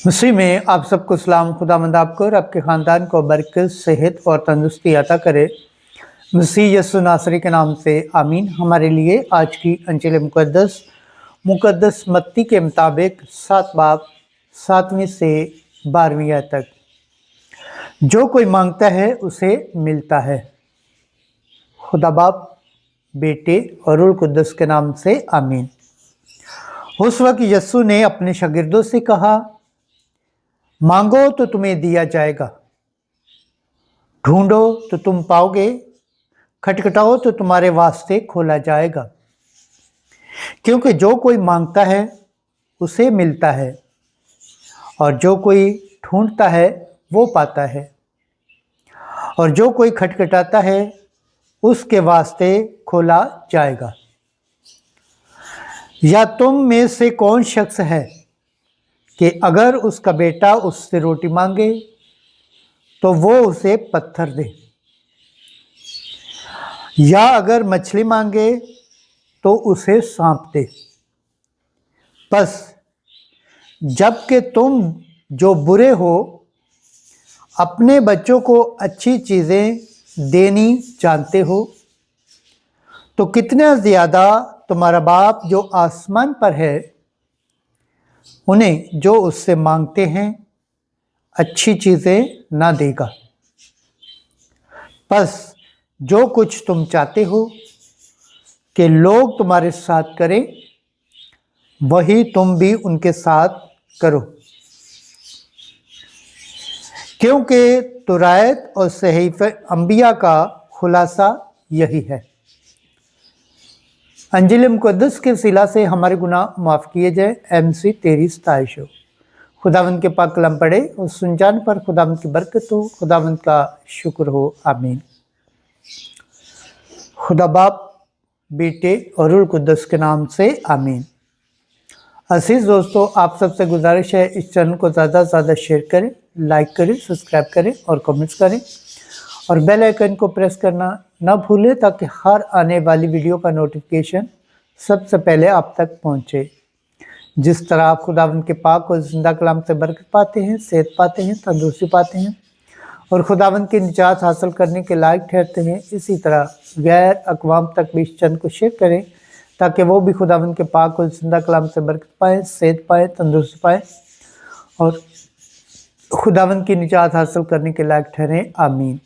मसीह में आप सबको सलाम। खुदावंद आपको और आपके ख़ानदान को बरकत, सेहत और तंदुरुस्ती अता करे। मसीह यसु नासरी के नाम से आमीन। हमारे लिए आज की अंजिल मुकद्दस मत्ती के मुताबिक 7 बाब 7वीं से 12वीं आयत तक। जो कोई मांगता है उसे मिलता है। खुदा बाप, बेटे और रूह कुद्दस के नाम से आमीन। उस वक्त यस्सु ने अपने शागिर्दों से कहा, मांगो तो तुम्हें दिया जाएगा, ढूंढो तो तुम पाओगे, खटखटाओ तो तुम्हारे वास्ते खोला जाएगा। क्योंकि जो कोई मांगता है उसे मिलता है, और जो कोई ढूंढता है वो पाता है, और जो कोई खटखटाता है उसके वास्ते खोला जाएगा। या तुम में से कौन शख्स है कि अगर उसका बेटा उससे रोटी मांगे तो वो उसे पत्थर दे, या अगर मछली मांगे तो उसे सांप दे? बस जबकि तुम जो बुरे हो अपने बच्चों को अच्छी चीज़ें देनी जानते हो, तो कितना ज़्यादा तुम्हारा बाप जो आसमान पर है उन्हें जो उससे मांगते हैं अच्छी चीज़ें ना देगा। बस जो कुछ तुम चाहते हो कि लोग तुम्हारे साथ करें, वही तुम भी उनके साथ करो, क्योंकि तुरायत और सहीफ़े अंबिया का खुलासा यही है। अंजिल मुकद्दस के सिला से हमारे गुनाह माफ़ किए जाए। MC तेरी सताइश हो। खुदावंद के पाक कलम पढ़े और सुनजान पर खुदावंद की बरकत हो। खुदावंद का शुक्र हो। आमीन। खुदा बाप, बेटे और रूह कुद्दस के नाम से आमीन। अजीज दोस्तों, आप सबसे गुजारिश है इस चैनल को ज़्यादा से ज़्यादा शेयर करें, लाइक करें, सब्सक्राइब करें और कमेंट्स करें, और बेल आइकन को प्रेस करना ना भूलें ताकि हर आने वाली वीडियो का नोटिफिकेशन सबसे पहले आप तक पहुंचे। जिस तरह आप खुदावंद के पाक और जिंदा कलाम से बरकत पाते हैं, सेहत पाते हैं, तंदुरुस्ती पाते हैं और खुदावंद की निजात हासिल करने के लायक ठहरते हैं, इसी तरह गैर अक़वाम तक भी इस चैनल को शेयर करें ताकि वो भी खुदावंद के पाक और जिंदा कलाम से बरकत पाएँ, सेहत पाएँ, तंदुरुस्ती पाएँ और खुदावंद की निजात हासिल करने के लायक ठहरें। आमीन।